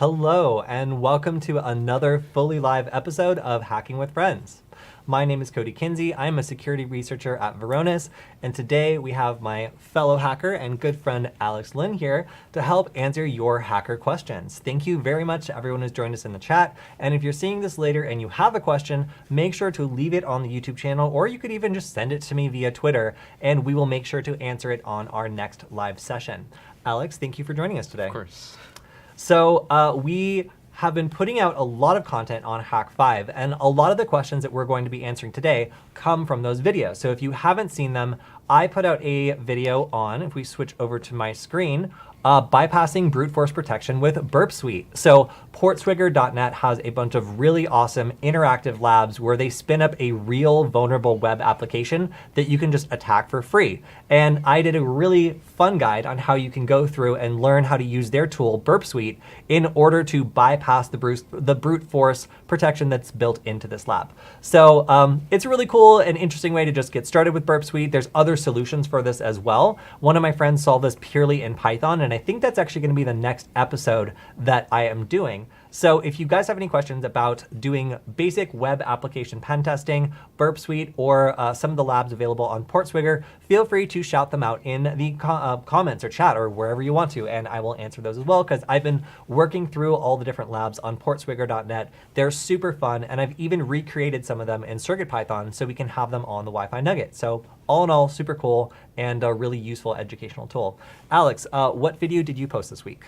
Hello, and welcome to another fully live episode of Hacking with Friends. My name is Kody Kinsey. I'm a security researcher at Varonis, and today we have my fellow hacker and good friend Alex Lin here to help answer your hacker questions. Thank you very much to everyone who's joined us in the chat, and if you're seeing this later and you have a question, make sure to leave it on the YouTube channel, or you could even just send it to me via Twitter, and we will make sure to answer it on our next live session. Alex, thank you for joining us today. Of course. So we have been putting out a lot of content on Hack5, and a lot of the questions that we're going to be answering today come from those videos. So if you haven't seen them, I put out a video on, if we switch over to my screen, bypassing brute force protection with Burp Suite. So portswigger.net has a bunch of really awesome interactive labs where they spin up a real vulnerable web application that you can just attack for free. And I did a really fun guide on how you can go through and learn how to use their tool, Burp Suite, in order to bypass the brute force protection that's built into this lab. So it's a really cool and interesting way to just get started with Burp Suite. There's other solutions for this as well. One of my friends solved this purely in Python, and I think that's actually going to be the next episode that I am doing. So if you guys have any questions about doing basic web application pen testing, Burp Suite, or some of the labs available on Portswigger, feel free to shout them out in the comments or chat or wherever you want to, and I will answer those as well, because I've been working through all the different labs on portswigger.net. They're super fun, and I've even recreated some of them in CircuitPython so we can have them on the Wi-Fi Nugget. So all in all, super cool and a really useful educational tool. Alex, what video did you post this week?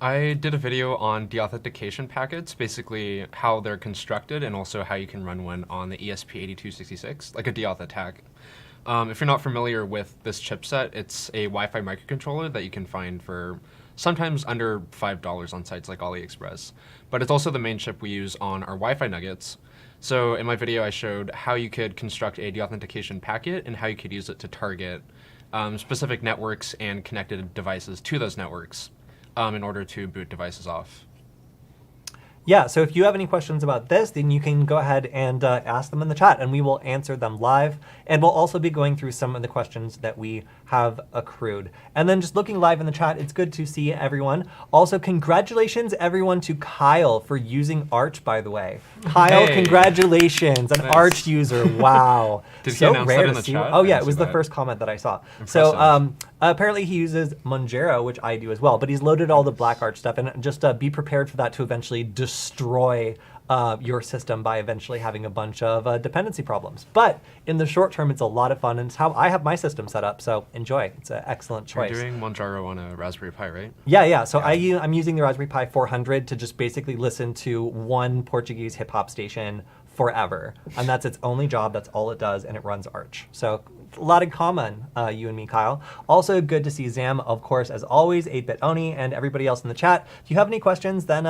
I did a video on deauthentication packets, basically how they're constructed and also how you can run one on the ESP8266, like a deauth attack. If you're not familiar with this chipset, it's a Wi-Fi microcontroller that you can find for sometimes under $5 on sites like AliExpress. But it's also the main chip we use on our Wi-Fi nuggets. So in my video, I showed how you could construct a deauthentication packet and how you could use it to target specific networks and connected devices to those networks in order to boot devices off. Yeah, so if you have any questions about this, then you can go ahead and ask them in the chat, and we will answer them live. And we'll also be going through some of the questions that we have accrued. And then just looking live in the chat, it's good to see everyone. Also, congratulations, everyone, to Kyle for using Arch, by the way. Kyle, hey. Congratulations, an Nice. Arch user. Wow. Did he so announce rare that in to the see. chat? Oh, I yeah, didn't it was see the that. first comment that I saw. Impressive. So apparently he uses Monjero, which I do as well, but he's loaded all the Black Arch stuff, and just be prepared for that to eventually destroy your system by eventually having a bunch of dependency problems. But in the short term, it's a lot of fun, and it's how I have my system set up, so enjoy. It's an excellent choice. You're doing Monjaro on a Raspberry Pi, right? Yeah. So I'm using the Raspberry Pi 400 to just basically listen to one Portuguese hip-hop station forever. And that's its only job, that's all it does, and it runs Arch. So a lot in common, you and me, Kyle. Also good to see Zam, of course, as always, 8-Bit Oni, and everybody else in the chat. If you have any questions, then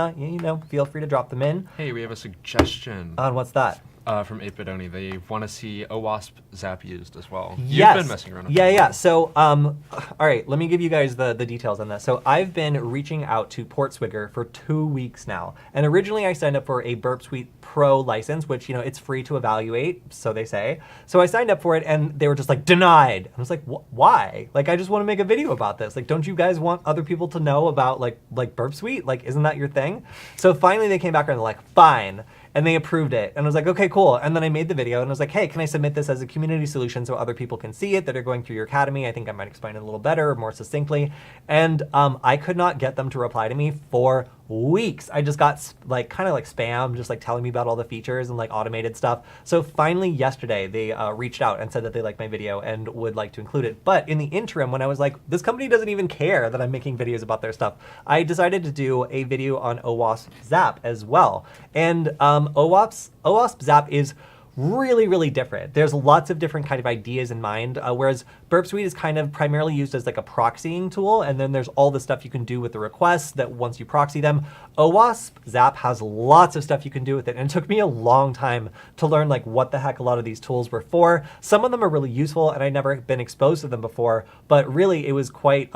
feel free to drop them in. Hey, we have a suggestion. What's that? From 8-Bit Oni. They want to see OWASP Zap used as well. Yes. You've been messing around with Yeah. So, all right, let me give you guys the details on this. So I've been reaching out to Portswigger for 2 weeks now. And originally I signed up for a Burp Suite Pro license, which, it's free to evaluate, so they say. So I signed up for it, and they were just like, denied. I was like, why? Like, I just want to make a video about this. Like, don't you guys want other people to know about, like Burp Suite? Like, isn't that your thing? So finally they came back and they're like, fine. And they approved it. And I was like, okay, cool. And then I made the video and I was like, hey, can I submit this as a community solution so other people can see it that are going through your academy? I think I might explain it a little better, more succinctly. And I could not get them to reply to me for weeks. I just got kind of like spam, just like telling me about all the features and like automated stuff. So finally yesterday they reached out and said that they liked my video and would like to include it. But in the interim, when I was like, this company doesn't even care that I'm making videos about their stuff, I decided to do a video on OWASP Zap as well. And OWASP Zap is really, really different. There's lots of different kind of ideas in mind, whereas Burp Suite is kind of primarily used as like a proxying tool, and then there's all the stuff you can do with the requests that once you proxy them. OWASP Zap has lots of stuff you can do with it, and it took me a long time to learn like what the heck a lot of these tools were for. Some of them are really useful, and I'd never been exposed to them before, but really it was quite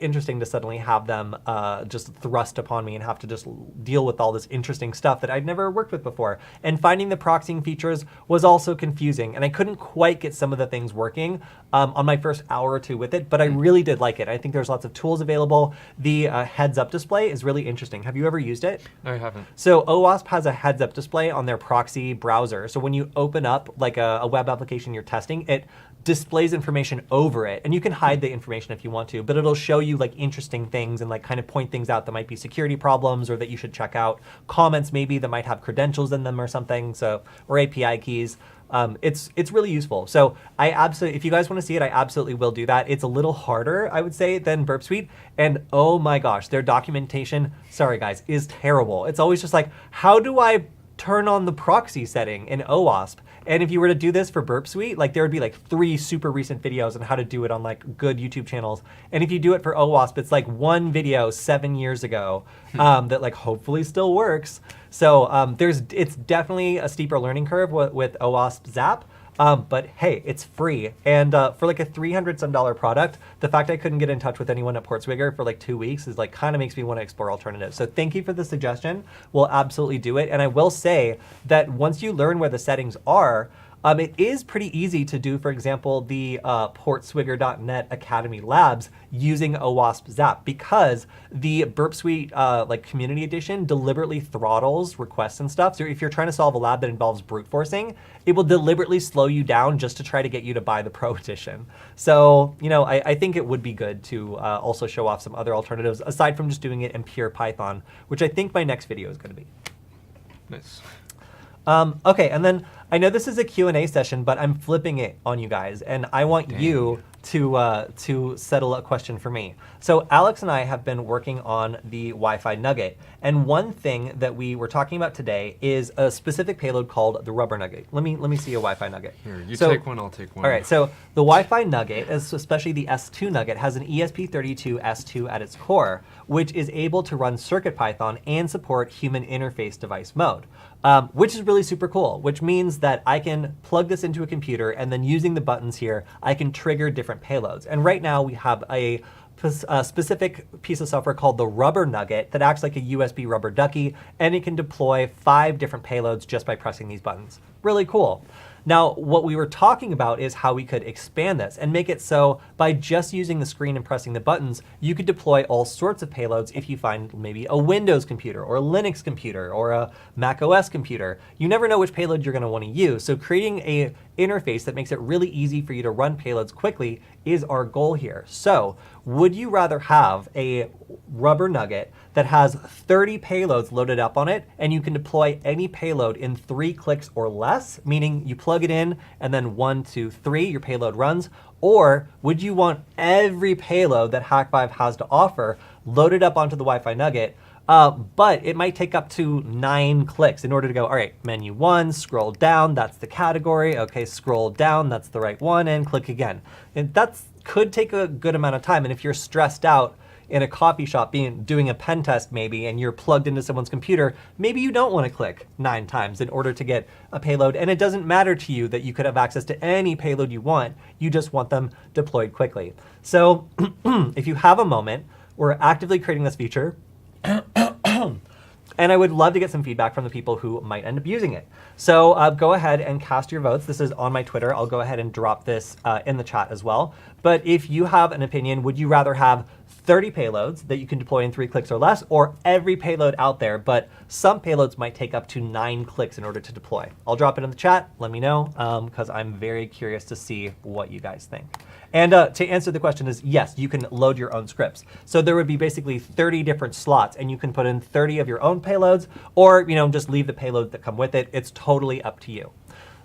interesting to suddenly have them just thrust upon me and have to just deal with all this interesting stuff that I'd never worked with before. And finding the proxying features alternatives was also confusing, and I couldn't quite get some of the things working on my first hour or two with it, but I really did like it. I think there's lots of tools available. The heads-up display is really interesting. Have you ever used it? No, I haven't. So OWASP has a heads-up display on their proxy browser. So when you open up like a web application you're testing, it displays information over it, and you can hide the information if you want to, but it'll show you like interesting things and like kind of point things out that might be security problems or that you should check out, comments maybe that might have credentials in them or something, so, or API keys. It's really useful. So I absolutely, if you guys want to see it, I absolutely will do that. It's a little harder, I would say, than Burp Suite, and oh my gosh, their documentation, sorry guys, is terrible. It's always just like, how do I turn on the proxy setting in OWASP? And if you were to do this for Burp Suite, like there would be like 3 super recent videos on how to do it on like good YouTube channels. And if you do it for OWASP, it's like one video 7 years ago that like hopefully still works. So it's definitely a steeper learning curve with OWASP Zap. But hey, it's free. And for like a $300-some product, the fact I couldn't get in touch with anyone at Portswigger for like 2 weeks is like kind of makes me want to explore alternatives. So thank you for the suggestion. We'll absolutely do it. And I will say that once you learn where the settings are, it is pretty easy to do, for example, the portswigger.net Academy Labs using OWASP Zap, because the Burp Suite like Community Edition deliberately throttles requests and stuff. So if you're trying to solve a lab that involves brute forcing, it will deliberately slow you down just to try to get you to buy the Pro Edition. So, you know, I think it would be good to also show off some other alternatives aside from just doing it in pure Python, which I think my next video is going to be. Nice. Okay, and then I know this is a Q&A session, but I'm flipping it on you guys, and I want you to settle a question for me. So Alex and I have been working on the Wi-Fi Nugget, and one thing that we were talking about today is a specific payload called the Rubber Nugget. Let me see a Wi-Fi Nugget. Here, you take one, I'll take one. All right, so the Wi-Fi Nugget, especially the S2 Nugget, has an ESP32 S2 at its core, which is able to run CircuitPython and support human interface device mode. Which is really super cool, which means that I can plug this into a computer, and then using the buttons here, I can trigger different payloads. And right now we have a specific piece of software called the Rubber Nugget that acts like a USB rubber ducky, and it can deploy 5 different payloads just by pressing these buttons. Really cool. Now, what we were talking about is how we could expand this and make it so by just using the screen and pressing the buttons, you could deploy all sorts of payloads if you find maybe a Windows computer or a Linux computer or a Mac OS computer. You never know which payload you're going to want to use. So creating a interface that makes it really easy for you to run payloads quickly is our goal here. So would you rather have a Rubber Nugget that has 30 payloads loaded up on it, and you can deploy any payload in 3 clicks or less, meaning you plug it in and then 1, 2, 3, your payload runs? Or would you want every payload that Hak5 has to offer loaded up onto the Wi-Fi Nugget, but it might take up to 9 clicks in order to go, all right, menu 1, scroll down, that's the category, okay, scroll down, that's the right one, and click again. And that could take a good amount of time, and if you're stressed out in a coffee shop doing a pen test maybe, and you're plugged into someone's computer, maybe you don't want to click 9 times in order to get a payload, and it doesn't matter to you that you could have access to any payload you want, you just want them deployed quickly. So if you have a moment, we're actively creating this feature, and I would love to get some feedback from the people who might end up using it. So go ahead and cast your votes. This is on my Twitter. I'll go ahead and drop this in the chat as well. But if you have an opinion, would you rather have 30 payloads that you can deploy in 3 clicks or less, or every payload out there, but some payloads might take up to 9 clicks in order to deploy? I'll drop it in the chat. Let me know, because I'm very curious to see what you guys think. And to answer the question is, yes, you can load your own scripts. So there would be basically 30 different slots, and you can put in 30 of your own payloads, or just leave the payloads that come with it. It's totally up to you.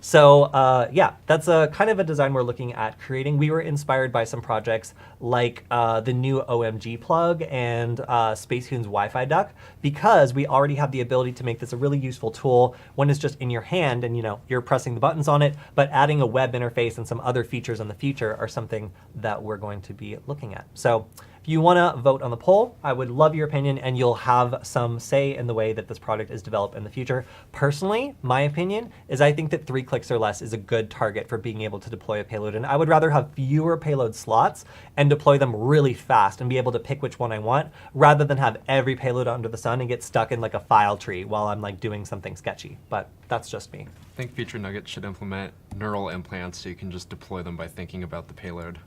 So yeah, that's a kind of a design we're looking at creating. We were inspired by some projects like the new OMG plug and Spacehoon's Wi-Fi duck, because we already have the ability to make this a really useful tool when it's just in your hand and you're pressing the buttons on it, but adding a web interface and some other features in the future are something that we're going to be looking at. So if if you want to vote on the poll, I would love your opinion, and you'll have some say in the way that this product is developed in the future. Personally, my opinion is I think that 3 clicks or less is a good target for being able to deploy a payload, and I would rather have fewer payload slots and deploy them really fast and be able to pick which one I want, rather than have every payload under the sun and get stuck in like a file tree while I'm like doing something sketchy. But that's just me. I think future Nugget should implement neural implants so you can just deploy them by thinking about the payload.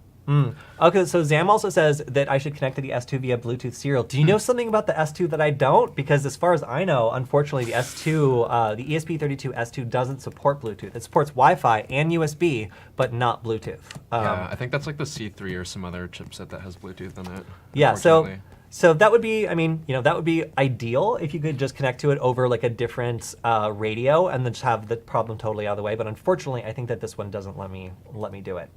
Okay, so Zam also says that I should connect to the S2 via Bluetooth serial. Do you know something about the S2 that I don't? Because as far as I know, unfortunately, the S2, the ESP32 S2 doesn't support Bluetooth. It supports Wi-Fi and USB, but not Bluetooth. Yeah, I think that's like the C3 or some other chipset that has Bluetooth in it. Yeah, so that would be, I mean, you know, that would be ideal if you could just connect to it over like a different radio and then just have the problem totally out of the way. But unfortunately, I think that this one doesn't let me do it.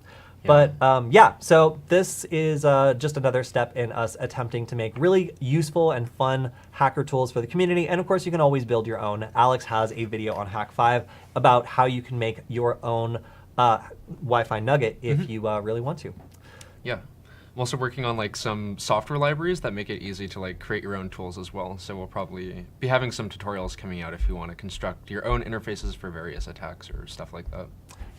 Yeah. But yeah, so this is just another step in us attempting to make really useful and fun hacker tools for the community. And of course, you can always build your own. Alex has a video on Hack5 about how you can make your own Wi-Fi Nugget if you really want to. Yeah. I'm also working on like some software libraries that make it easy to like create your own tools as well. So we'll probably be having some tutorials coming out if you want to construct your own interfaces for various attacks or stuff like that.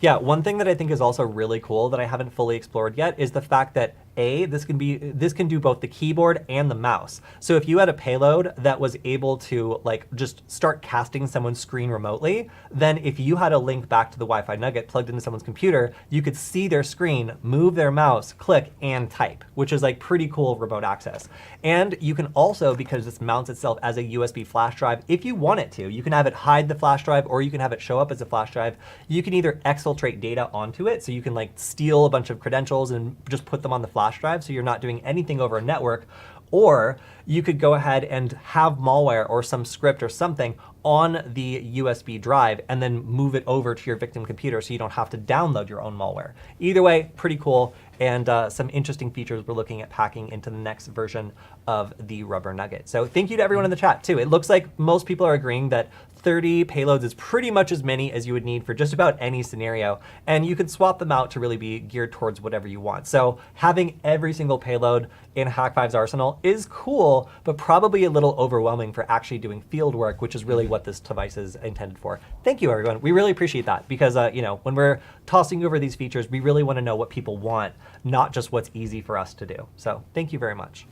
Yeah, one thing that I think is also really cool that I haven't fully explored yet is the fact that this can do both the keyboard and the mouse. So if you had a payload that was able to like just start casting someone's screen remotely, then if you had a link back to the Wi-Fi Nugget plugged into someone's computer, you could see their screen, move their mouse, click, and type, which is like pretty cool remote access. And you can also, because this mounts itself as a USB flash drive, if you want it to, you can have it hide the flash drive or you can have it show up as a flash drive. You can either exfiltrate data onto it, so you can like steal a bunch of credentials and just put them on the flash drive so you're not doing anything over a network, or you could go ahead and have malware or some script or something on the USB drive and then move it over to your victim computer so you don't have to download your own malware. Either way, pretty cool, and some interesting features we're looking at packing into the next version of the Rubber Nugget. So thank you to everyone in the chat too. It looks like most people are agreeing that 30 payloads is pretty much as many as you would need for just about any scenario, and you can swap them out to really be geared towards whatever you want. So having every single payload in Hack5's arsenal is cool, but probably a little overwhelming for actually doing field work, which is really what this device is intended for. Thank you, everyone. We really appreciate that because you know, when we're tossing over these features, we really want to know what people want, not just what's easy for us to do. So thank you very much.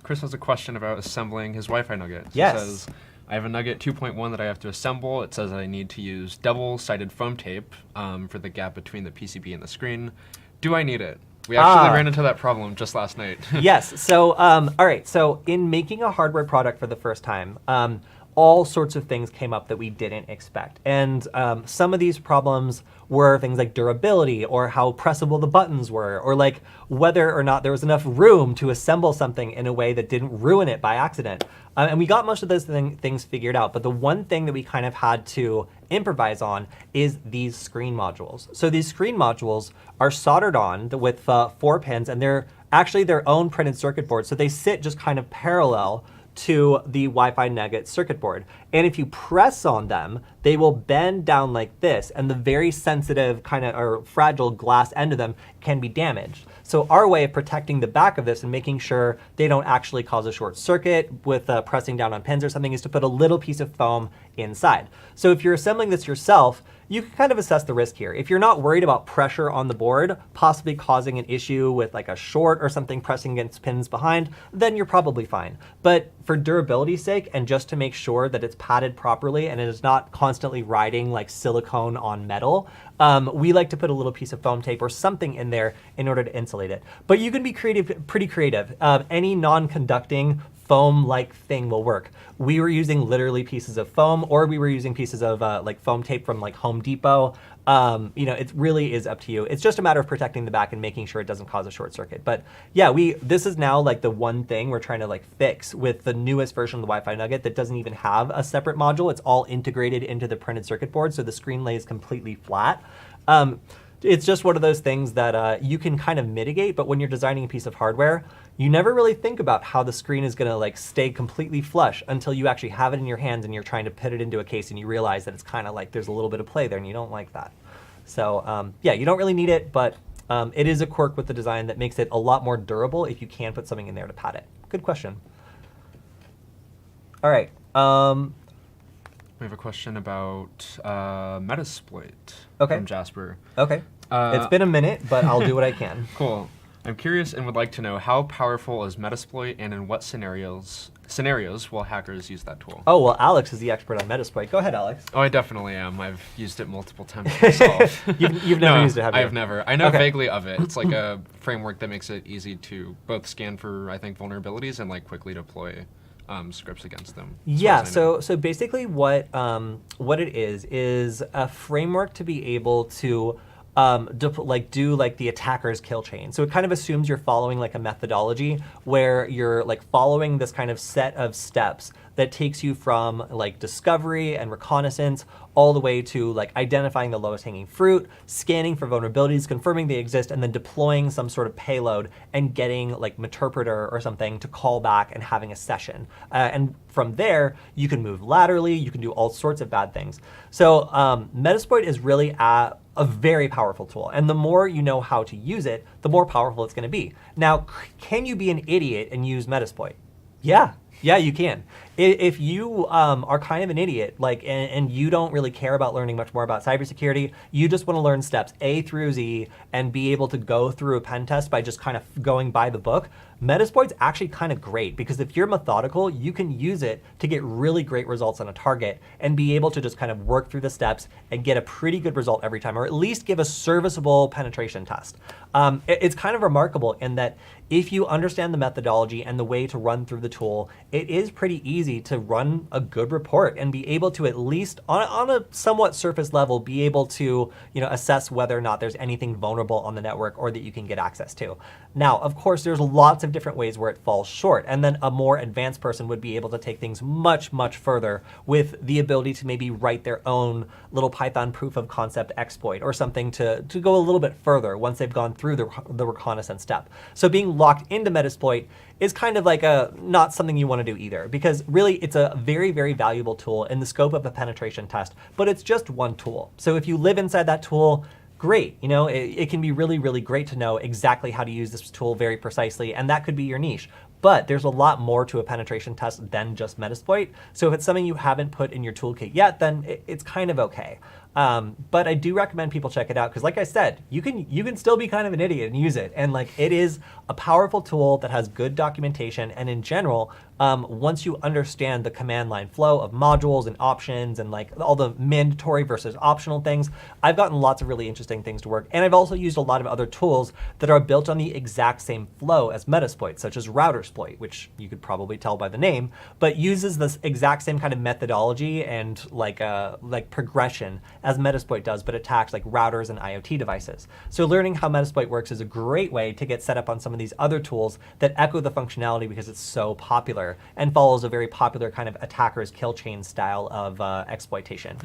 Chris has a question about assembling his Wi-Fi Nugget. Yes. He says, I have a Nugget 2.1 that I have to assemble. It says I need to use double-sided foam tape for the gap between the PCB and the screen. Do I need it? We actually ran into that problem just last night. Yes. So, all right. So in making a hardware product for the first time, all sorts of things came up that we didn't expect. And some of these problems were things like durability or how pressable the buttons were, or like whether or not there was enough room to assemble something in a way that didn't ruin it by accident. And we got most of those things figured out. But the one thing that we kind of had to improvise on is these screen modules. So these screen modules are soldered on with 4 pins, and they're actually their own printed circuit board. So they sit just kind of parallel to the Wi-Fi Nugget circuit board. And if you press on them, they will bend down like this, and the very sensitive kind of or fragile glass end of them can be damaged. So our way of protecting the back of this and making sure they don't actually cause a short circuit with pressing down on pins or something is to put a little piece of foam inside. So if you're assembling this yourself, you can kind of assess the risk here. If you're not worried about pressure on the board possibly causing an issue with like a short or something pressing against pins behind, then you're probably fine. But for durability's sake and just to make sure that it's padded properly and it is not constantly riding like silicone on metal, we like to put a little piece of foam tape or something in there in order to insulate it. But you can be pretty creative. Any non-conducting foam-like thing will work. We were using literally pieces of foam, or we were using pieces of like foam tape from like Home Depot. You know, it really is up to you. It's just a matter of protecting the back and making sure it doesn't cause a short circuit. But yeah, this is now like the one thing we're trying to like fix with the newest version of the Wi-Fi Nugget that doesn't even have a separate module. It's all integrated into the printed circuit board, so the screen lays completely flat. It's just one of those things that you can kind of mitigate, but when you're designing a piece of hardware, you never really think about how the screen is going to like stay completely flush until you actually have it in your hands and you're trying to put it into a case and you realize that it's kind of like there's a little bit of play there and you don't like that. So yeah, you don't really need it, but it is a quirk with the design that makes it a lot more durable if you can put something in there to pad it. Good question. All right. We have a question about Metasploit from Jasper. Okay. It's been a minute, but I'll do what I can. Cool. I'm curious and would like to know how powerful is Metasploit, and in what scenarios will hackers use that tool? Oh, well, Alex is the expert on Metasploit. Go ahead, Alex. Oh, I definitely am. I've used it multiple times myself. You've never used it, have you? I have never. I know vaguely of it. It's like a framework that makes it easy to both scan for, I think, vulnerabilities and like quickly deploy scripts against them. Yeah, so basically what it is a framework to be able to do like the attacker's kill chain. So it kind of assumes you're following like a methodology where you're like following this kind of set of steps that takes you from like discovery and reconnaissance all the way to like identifying the lowest hanging fruit, scanning for vulnerabilities, confirming they exist, and then deploying some sort of payload and getting like Meterpreter or something to call back and having a session. And from there, you can move laterally, you can do all sorts of bad things. So Metasploit is really a very powerful tool. And the more you know how to use it, the more powerful it's going to be. Now, can you be an idiot and use Metasploit? Yeah, you can. If you are kind of an idiot, like, and you don't really care about learning much more about cybersecurity, you just want to learn steps A through Z and be able to go through a pen test by just kind of going by the book, Metasploit's actually kind of great, because if you're methodical, you can use it to get really great results on a target and be able to just kind of work through the steps and get a pretty good result every time, or at least give a serviceable penetration test. It's kind of remarkable in that if you understand the methodology and the way to run through the tool, it is pretty easy to run a good report and be able to, at least on a somewhat surface level, be able to assess whether or not there's anything vulnerable on the network or that you can get access to. Now, of course, there's lots of different ways where it falls short, and then a more advanced person would be able to take things much, much further with the ability to maybe write their own little Python proof of concept exploit or something to go a little bit further once they've gone through the reconnaissance step. So being locked into Metasploit is kind of like not something you want to do either, because really it's a very, very valuable tool in the scope of a penetration test, but it's just one tool. So if you live inside that tool, great. It can be really, really great to know exactly how to use this tool very precisely, and that could be your niche. But there's a lot more to a penetration test than just Metasploit. So if it's something you haven't put in your toolkit yet, then it's kind of okay. But I do recommend people check it out, because like I said, you can still be kind of an idiot and use it. And like, it is a powerful tool that has good documentation. And in general, once you understand the command line flow of modules and options and like all the mandatory versus optional things, I've gotten lots of really interesting things to work. And I've also used a lot of other tools that are built on the exact same flow as Metasploit, such as Routersploit, which you could probably tell by the name, but uses this exact same kind of methodology and like progression as Metasploit does, but attacks like routers and IoT devices. So learning how Metasploit works is a great way to get set up on some of these other tools that echo the functionality, because it's so popular and follows a very popular kind of attacker's kill chain style of exploitation.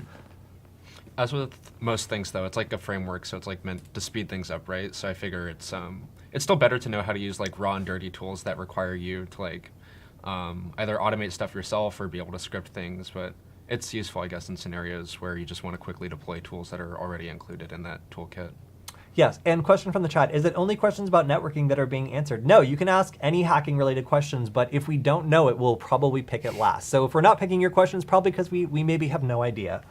As with most things, though, it's like a framework, so it's like meant to speed things up, right? So I figure it's still better to know how to use like raw and dirty tools that require you to like either automate stuff yourself or be able to script things, but it's useful, I guess, in scenarios where you just want to quickly deploy tools that are already included in that toolkit. Yes, and question from the chat, is it only questions about networking that are being answered? No, you can ask any hacking related questions, but if we don't know it, we'll probably pick it last. So if we're not picking your questions, probably because we maybe have no idea.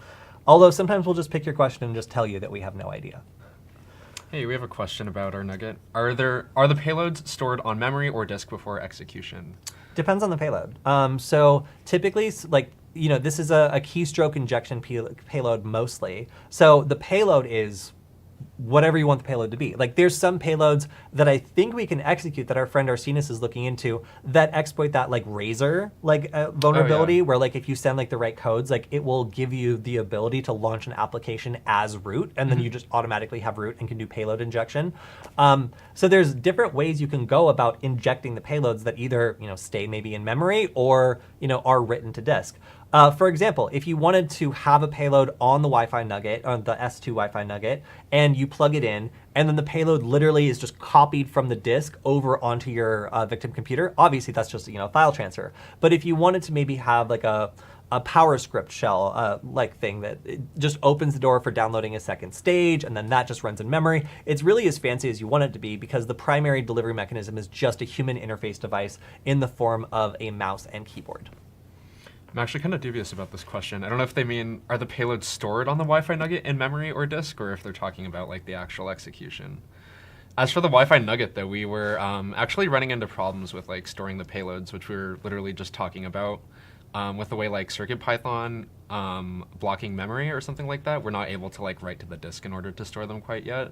Although sometimes we'll just pick your question and just tell you that we have no idea. Hey, we have a question about our Nugget. Are the payloads stored on memory or disk before execution? Depends on the payload. So typically, like, this is a keystroke injection payload mostly. So the payload is whatever you want the payload to be. Like, there's some payloads that I think we can execute that our friend Arsenis is looking into that exploit that like Razor vulnerability, where like if you send like the right codes, like it will give you the ability to launch an application as root, and then you just automatically have root and can do payload injection. So there's different ways you can go about injecting the payloads that either stay maybe in memory or are written to disk. For example, if you wanted to have a payload on the Wi-Fi Nugget, on the S2 Wi-Fi Nugget, and you plug it in, and then the payload literally is just copied from the disk over onto your victim computer, obviously that's just file transfer. But if you wanted to maybe have like a a power script shell like thing that it just opens the door for downloading a second stage, and then that just runs in memory. It's really as fancy as you want it to be because the primary delivery mechanism is just a human interface device in the form of a mouse and keyboard. I'm actually kind of dubious about this question. I don't know if they mean, are the payloads stored on the Wi-Fi Nugget in memory or disk, or if they're talking about like the actual execution. As for the Wi-Fi Nugget, though, we were actually running into problems with like storing the payloads, which we were literally just talking about. With the way like CircuitPython blocking memory or something like that, we're not able to like write to the disk in order to store them quite yet.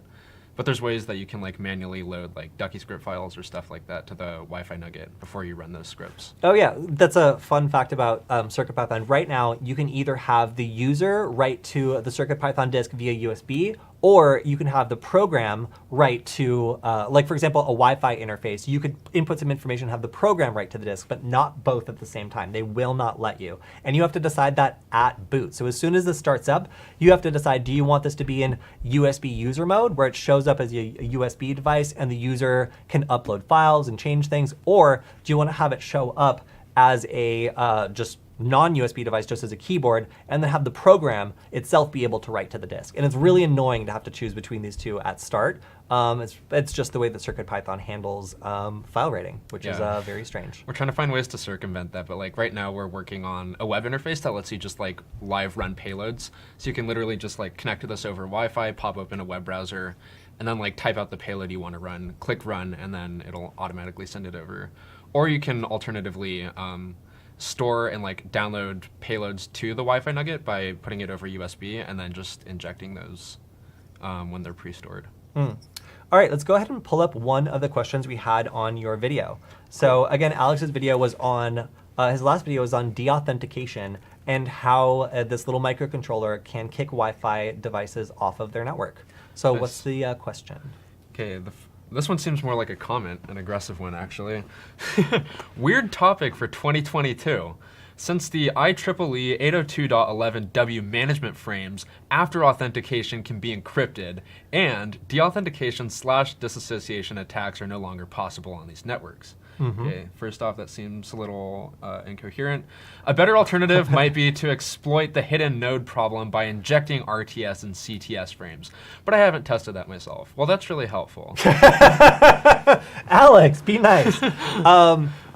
But there's ways that you can like manually load like Ducky script files or stuff like that to the Wi-Fi Nugget before you run those scripts. Oh yeah, that's a fun fact about CircuitPython. Right now, you can either have the user write to the CircuitPython disk via USB, or you can have the program write to, like for example, a Wi-Fi interface. You could input some information, have the program write to the disk, but not both at the same time. They will not let you. And you have to decide that at boot. So as soon as this starts up, you have to decide, do you want this to be in USB user mode, where it shows up as a USB device and the user can upload files and change things, or do you want to have it show up as a just non-USB device, just as a keyboard, and then have the program itself be able to write to the disk. And it's really annoying to have to choose between these two at start. It's just the way that CircuitPython handles file rating, which is very strange. We're trying to find ways to circumvent that, but like right now we're working on a web interface that lets you just like live run payloads. So you can literally just like connect to this over Wi-Fi, pop open a web browser, and then like type out the payload you want to run, click run, and then it'll automatically send it over. Or you can alternatively store and like download payloads to the Wi-Fi Nugget by putting it over USB and then just injecting those when they're pre-stored. All right, let's go ahead and pull up one of the questions we had on your video. So again, Alex's video was on, his last video was on deauthentication and how this little microcontroller can kick Wi-Fi devices off of their network. So what's the question? Okay, this one seems more like a comment, an aggressive one actually. Weird topic for 2022. Since the IEEE 802.11w management frames after authentication can be encrypted, and deauthentication/disassociation attacks are no longer possible on these networks. Okay, first off, that seems a little incoherent. A better alternative might be to exploit the hidden node problem by injecting RTS and CTS frames, but I haven't tested that myself. Well, that's really helpful. Alex, be nice.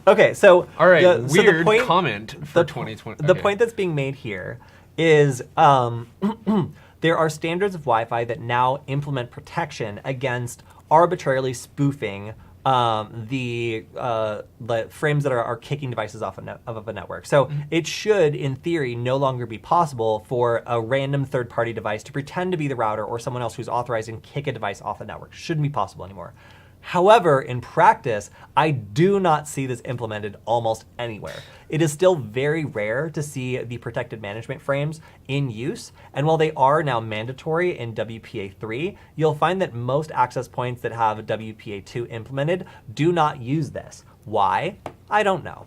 Okay, so all right, weird comment for 2020. The point that's being made here is there are standards of Wi-Fi that now implement protection against arbitrarily spoofing the frames that are kicking devices off of a network. So it should, in theory, no longer be possible for a random third-party device to pretend to be the router or someone else who's authorized and kick a device off the network. Shouldn't be possible anymore. However, in practice, I do not see this implemented almost anywhere. It is still very rare to see the protected management frames in use, and while they are now mandatory in WPA3, you'll find that most access points that have WPA2 implemented do not use this. Why? I don't know.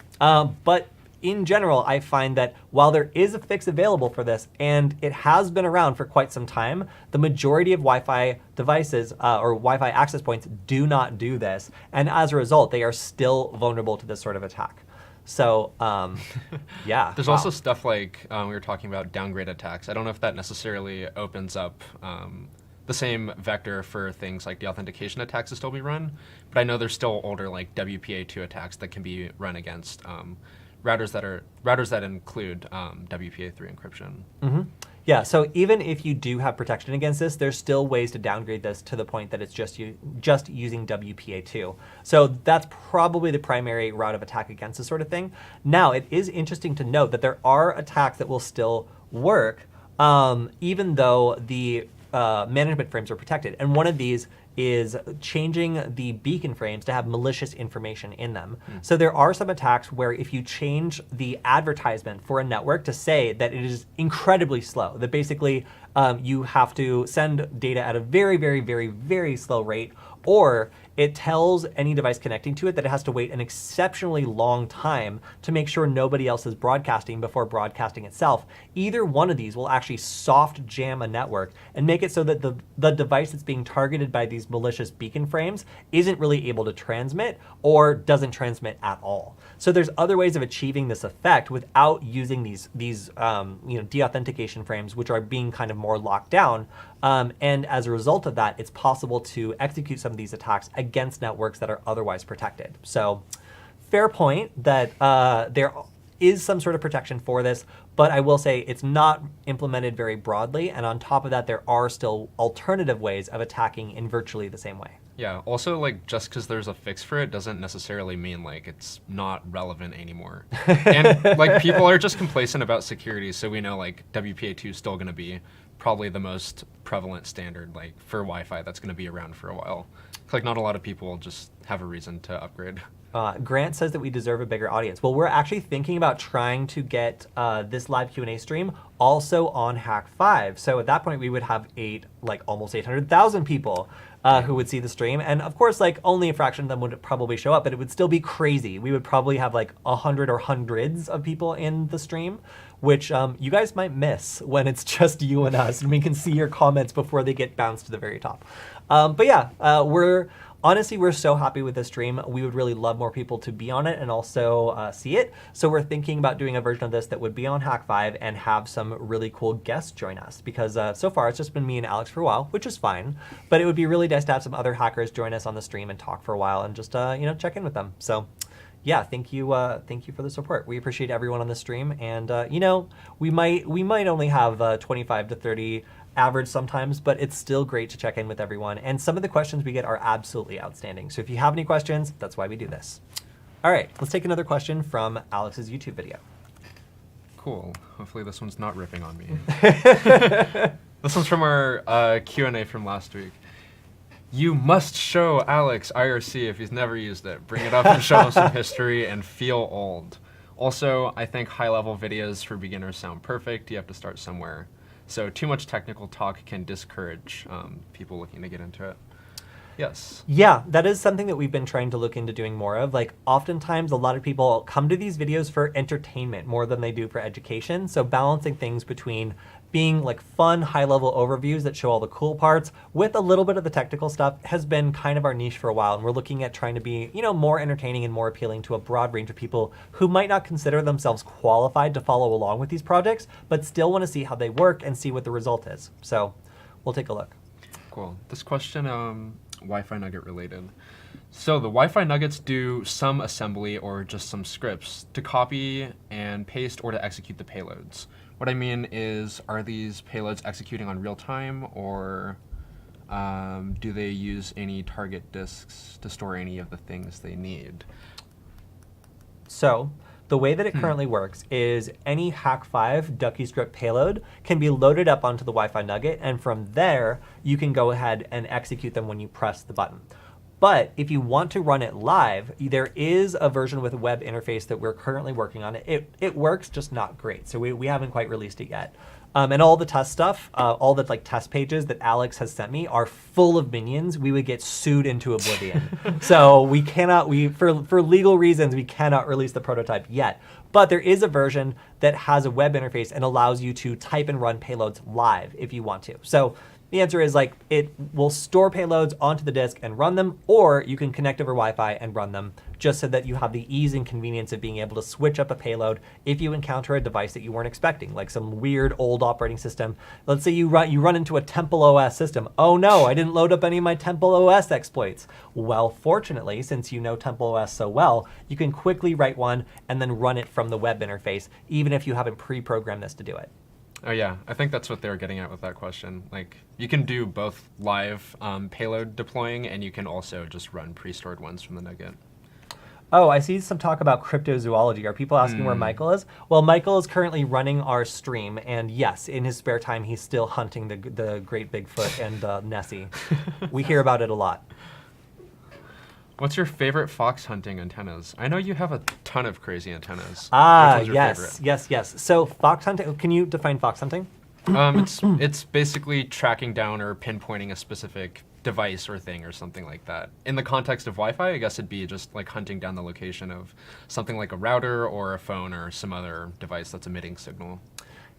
But in general, I find that while there is a fix available for this, and it has been around for quite some time, the majority of Wi-Fi devices or Wi-Fi access points do not do this, and as a result, they are still vulnerable to this sort of attack. So, yeah. There's also stuff like we were talking about downgrade attacks. I don't know if that necessarily opens up the same vector for things like the authentication attacks to still be run, but I know there's still older like WPA2 attacks that can be run against routers that include WPA3 encryption. Yeah, so even if you do have protection against this, there's still ways to downgrade this to the point that it's just using WPA2. So that's probably the primary route of attack against this sort of thing. Now, it is interesting to note that there are attacks that will still work, even though the management frames are protected. And one of these is changing the beacon frames to have malicious information in them. So there are some attacks where if you change the advertisement for a network to say that it is incredibly slow, that basically you have to send data at a very, very, very, very slow rate, or it tells any device connecting to it that it has to wait an exceptionally long time to make sure nobody else is broadcasting before broadcasting itself. Either one of these will actually soft jam a network and make it so that the device that's being targeted by these malicious beacon frames isn't really able to transmit or doesn't transmit at all. So there's other ways of achieving this effect without using these deauthentication frames, which are being kind of more locked down. And as a result of that, it's possible to execute some of these attacks against networks that are otherwise protected. So fair point that there is some sort of protection for this, but I will say it's not implemented very broadly. And on top of that, there are still alternative ways of attacking in virtually the same way. Yeah, also, like, just because there's a fix for it doesn't necessarily mean, like, it's not relevant anymore. And, like, people are just complacent about security, so we know, like, WPA2 is still going to be probably the most prevalent standard, like, for Wi-Fi that's going to be around for a while. Like, not a lot of people just have a reason to upgrade. Grant says that we deserve a bigger audience. Well, we're actually thinking about trying to get this live Q&A stream also on Hack 5. So at that point, we would have almost 800,000 people who would see the stream. And of course, like, only a fraction of them would probably show up, but it would still be crazy. We would probably have like 100 or hundreds of people in the stream, which you guys might miss when it's just you and us, and we can see your comments before they get bounced to the very top. But yeah, honestly, we're so happy with this stream. We would really love more people to be on it and also see it. So we're thinking about doing a version of this that would be on Hack 5 and have some really cool guests join us. Because so far, it's just been me and Alex for a while, which is fine. But it would be really nice to have some other hackers join us on the stream and talk for a while and just check in with them. So yeah, thank you for the support. We appreciate everyone on the stream. And we might only have 25 to 30 average sometimes, but it's still great to check in with everyone. And some of the questions we get are absolutely outstanding. So if you have any questions, that's why we do this. All right, let's take another question from Alex's YouTube video. Cool. Hopefully this one's not ripping on me. This one's from our Q&A from last week. You must show Alex IRC if he's never used it. Bring it up and show him some history and feel old. Also, I think high-level videos for beginners sound perfect. You have to start somewhere. So too much technical talk can discourage people looking to get into it. Yes. Yeah, that is something that we've been trying to look into doing more of. Like, oftentimes a lot of people come to these videos for entertainment more than they do for education. So balancing things between being like fun, high-level overviews that show all the cool parts with a little bit of the technical stuff has been kind of our niche for a while. And we're looking at trying to be, more entertaining and more appealing to a broad range of people who might not consider themselves qualified to follow along with these projects, but still want to see how they work and see what the result is. So we'll take a look. Cool. This question, Wi-Fi Nugget related. So the Wi-Fi Nuggets do some assembly or just some scripts to copy and paste or to execute the payloads. What I mean is, are these payloads executing on real time, or do they use any target disks to store any of the things they need? So the way that it currently works is any Hack 5 Ducky script payload can be loaded up onto the Wi-Fi Nugget, and from there, you can go ahead and execute them when you press the button. But if you want to run it live, there is a version with a web interface that we're currently working on. It works, just not great. So we haven't quite released it yet. And all the test stuff, all the test pages that Alex has sent me are full of minions. We would get sued into oblivion. So we cannot, for legal reasons, we cannot release the prototype yet. But there is a version that has a web interface and allows you to type and run payloads live if you want to. So the answer is it will store payloads onto the disk and run them, or you can connect over Wi-Fi and run them, just so that you have the ease and convenience of being able to switch up a payload if you encounter a device that you weren't expecting, like some weird old operating system. Let's say you run into a Temple OS system. Oh no, I didn't load up any of my Temple OS exploits. Well, fortunately, since you know Temple OS so well, you can quickly write one and then run it from the web interface, even if you haven't pre-programmed this to do it. Oh yeah, I think that's what they were getting at with that question. Like, you can do both live payload deploying, and you can also just run pre-stored ones from the Nugget. Oh, I see some talk about cryptozoology. Are people asking where Michael is? Well, Michael is currently running our stream, and yes, in his spare time, he's still hunting the great Bigfoot and Nessie. We hear about it a lot. What's your favorite fox hunting antennas? I know you have a ton of crazy antennas. Ah, yes. So fox hunting, can you define fox hunting? It's basically tracking down or pinpointing a specific device or thing or something like that. In the context of Wi-Fi, I guess it'd be just like hunting down the location of something like a router or a phone or some other device that's emitting signal.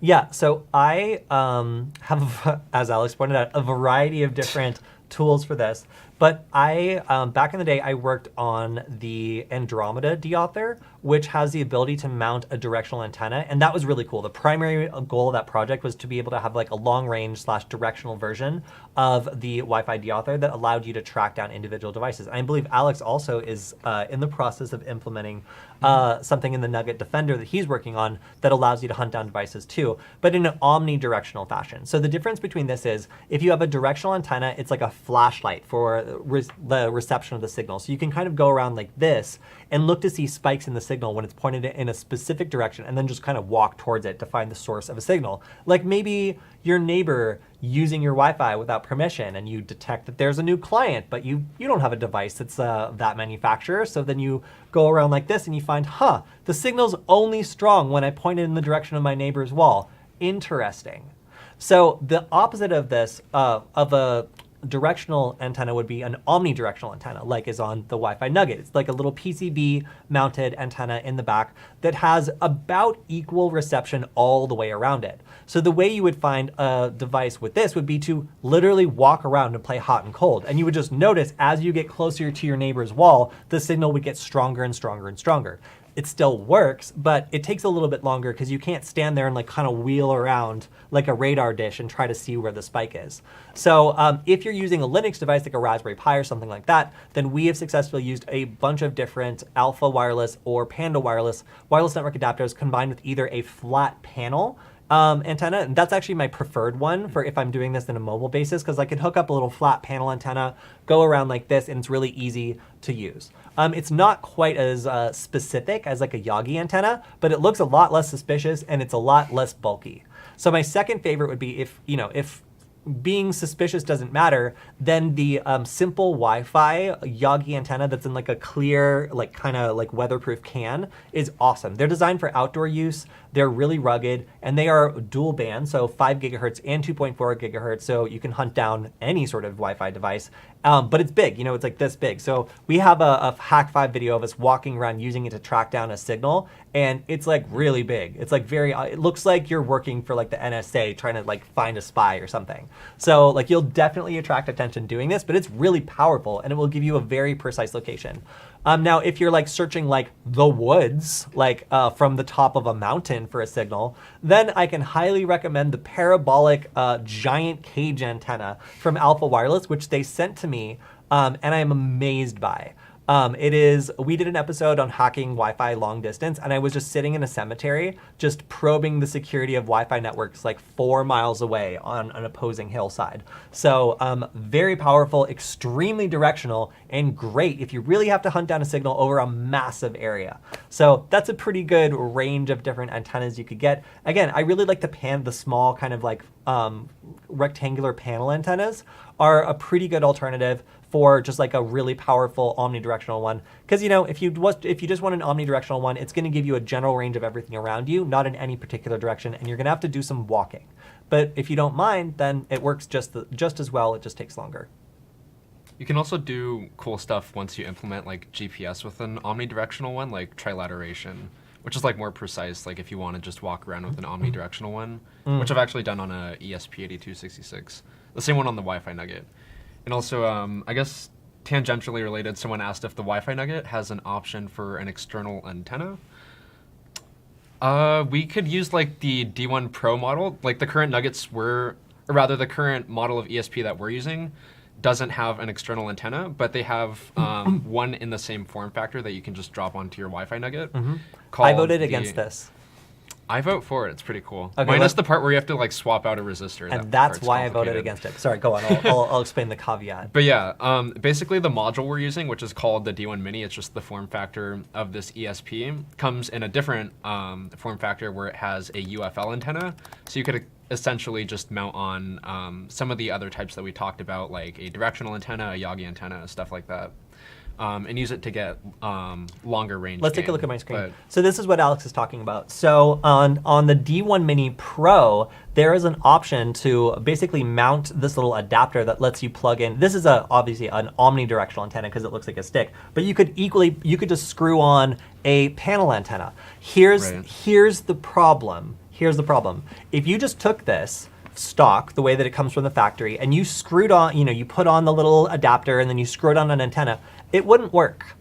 Yeah, so I have, as Alex pointed out, a variety of different tools for this. But back in the day, I worked on the Andromeda deauthor, which has the ability to mount a directional antenna. And that was really cool. The primary goal of that project was to be able to have like a long range / directional version of the Wi-Fi deauthor that allowed you to track down individual devices. I believe Alex also is in the process of implementing something in the Nugget Defender that he's working on that allows you to hunt down devices too, but in an omnidirectional fashion. So the difference between this is if you have a directional antenna, it's like a flashlight for the reception of the signal. So you can kind of go around like this and look to see spikes in the signal when it's pointed in a specific direction and then just kind of walk towards it to find the source of a signal. Like maybe your neighbor using your Wi-Fi without permission and you detect that there's a new client, but you don't have a device that's that manufacturer. So then you go around like this and you find, the signal's only strong when I point it in the direction of my neighbor's wall. Interesting. So the opposite of this, of a directional antenna would be an omnidirectional antenna, like is on the Wi-Fi Nugget. It's like a little PCB mounted antenna in the back that has about equal reception all the way around it. So the way you would find a device with this would be to literally walk around and play hot and cold. And you would just notice as you get closer to your neighbor's wall, the signal would get stronger and stronger and stronger. It still works, but it takes a little bit longer because you can't stand there and like kind of wheel around like a radar dish and try to see where the spike is. So if you're using a Linux device like a Raspberry Pi or something like that, then we have successfully used a bunch of different Alpha Wireless or Panda Wireless network adapters combined with either a flat panel antenna, and that's actually my preferred one for if I'm doing this in a mobile basis, because I could hook up a little flat panel antenna, go around like this, and it's really easy to use. It's not quite as specific as like a Yogi antenna, but it looks a lot less suspicious and it's a lot less bulky. So my second favorite would be if being suspicious doesn't matter, then the simple Wi-Fi Yogi antenna that's in like a clear, like kind of like weatherproof can is awesome. They're designed for outdoor use. They're really rugged and they are dual band, so 5 gigahertz and 2.4 gigahertz. So you can hunt down any sort of Wi-Fi device, but it's big, it's like this big. So we have a Hack 5 video of us walking around using it to track down a signal, and it's like really big. It's like it looks like you're working for like the NSA trying to like find a spy or something. So like you'll definitely attract attention doing this, but it's really powerful and it will give you a very precise location. Now, if you're like searching like the woods, like from the top of a mountain for a signal, then I can highly recommend the parabolic giant cage antenna from Alpha Wireless, which they sent to me, and I am amazed by. We did an episode on hacking Wi-Fi long distance, and I was just sitting in a cemetery, just probing the security of Wi-Fi networks like 4 miles away on an opposing hillside. So very powerful, extremely directional, and great if you really have to hunt down a signal over a massive area. So that's a pretty good range of different antennas you could get. Again, I really like the small kind of like rectangular panel antennas are a pretty good alternative for just like a really powerful omnidirectional one. Because if you just want an omnidirectional one, it's going to give you a general range of everything around you, not in any particular direction, and you're going to have to do some walking. But if you don't mind, then it works just as well. It just takes longer. You can also do cool stuff once you implement like GPS with an omnidirectional one, like trilateration, which is like more precise, like if you want to just walk around with an omnidirectional one, which I've actually done on a ESP8266, the same one on the Wi-Fi Nugget. And also, I guess tangentially related, someone asked if the Wi-Fi Nugget has an option for an external antenna. We could use like the D1 Pro model, like the current Nuggets the current model of ESP that we're using doesn't have an external antenna, but they have one in the same form factor that you can just drop onto your Wi-Fi Nugget. I voted against this. I vote for it. It's pretty cool. Okay, minus the part where you have to like swap out a resistor. And that's why I voted against it. Sorry, go on. I'll explain the caveat. But yeah, basically the module we're using, which is called the D1 Mini, it's just the form factor of this ESP, comes in a different form factor where it has a UFL antenna. So you could essentially just mount on some of the other types that we talked about, like a directional antenna, a Yogi antenna, stuff like that. and use it to get longer range. Let's take a look at my screen. But So this is what Alex is talking about. So on the D1 Mini Pro, there is an option to basically mount this little adapter that lets you plug in. This is obviously an omnidirectional antenna because it looks like a stick, but you could just screw on a panel antenna. Here's the problem. Here's the problem. If you just took this stock, the way that it comes from the factory, and you screwed on, you put on the little adapter and then you screwed on an antenna, it wouldn't work.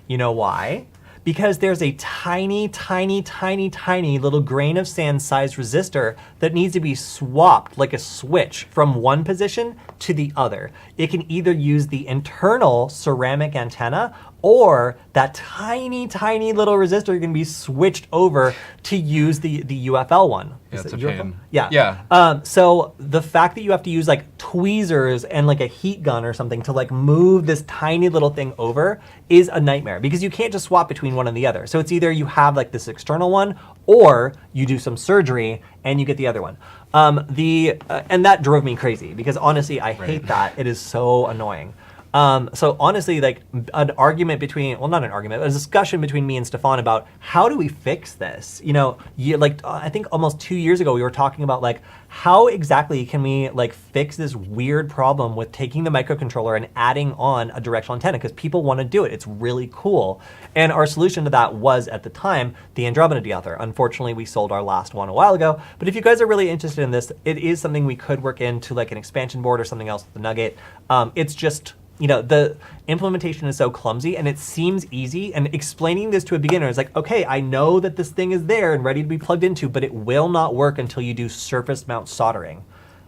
You know why? Because there's a tiny, tiny, tiny, tiny little grain of sand sized resistor that needs to be swapped like a switch from one position to the other. It can either use the internal ceramic antenna or that tiny, tiny little resistor can be switched over to use the UFL one. Yeah, it's a UFL? pain. Yeah. So the fact that you have to use like tweezers and like a heat gun or something to like move this tiny little thing over is a nightmare because you can't just swap between one and the other. So it's either you have like this external one or you do some surgery and you get the other one. And that drove me crazy because honestly, I hate that. It is so annoying. So honestly, like an argument between, well, not an argument, a discussion between me and Stefan about how do we fix this? I think almost 2 years ago, we were talking about like, how exactly can we like fix this weird problem with taking the microcontroller and adding on a directional antenna? Because people want to do it. It's really cool. And our solution to that was at the time, the Andromeda deauthor. Unfortunately, we sold our last one a while ago. But if you guys are really interested in this, it is something we could work into like an expansion board or something else with the Nugget. It's just, the implementation is so clumsy and it seems easy, and explaining this to a beginner is like, okay, I know that this thing is there and ready to be plugged into, but it will not work until you do surface mount soldering.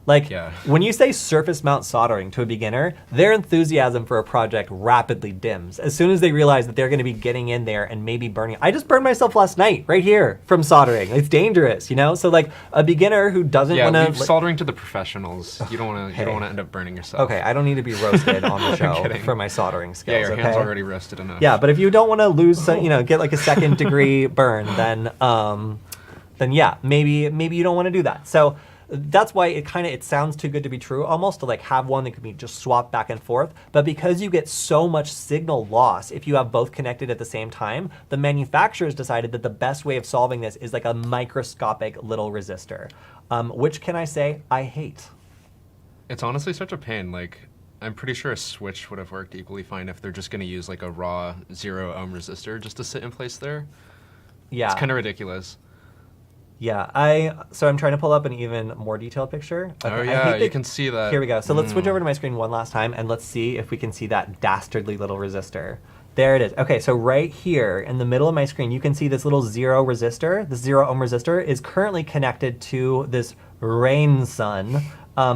Like, when you say surface mount soldering to a beginner, their enthusiasm for a project rapidly dims. As soon as they realize that they're going to be getting in there and maybe burning. I just burned myself last night, right here, from soldering. It's dangerous, So like a beginner who doesn't want to... leave soldering to the professionals. You don't want to end up burning yourself. Okay, I don't need to be roasted on the show for my soldering skills. Yeah, your hand's already roasted enough. Yeah, but if you don't want to lose, get like a second degree burn, then yeah, maybe you don't want to do that. So that's why it sounds too good to be true almost to like have one that could be just swapped back and forth. But because you get so much signal loss if you have both connected at the same time, the manufacturers decided that the best way of solving this is like a microscopic little resistor, which can I say I hate. It's honestly such a pain. Like, I'm pretty sure a switch would have worked equally fine if they're just going to use like a raw 0 ohm resistor just to sit in place there. Yeah. It's kind of ridiculous. Yeah, so I'm trying to pull up an even more detailed picture. Okay, oh yeah, you can see that. Here we go. So let's switch over to my screen one last time and let's see if we can see that dastardly little resistor. There it is. Okay, so right here in the middle of my screen, you can see this little 0 resistor. The 0 ohm resistor is currently connected to this Rain Sun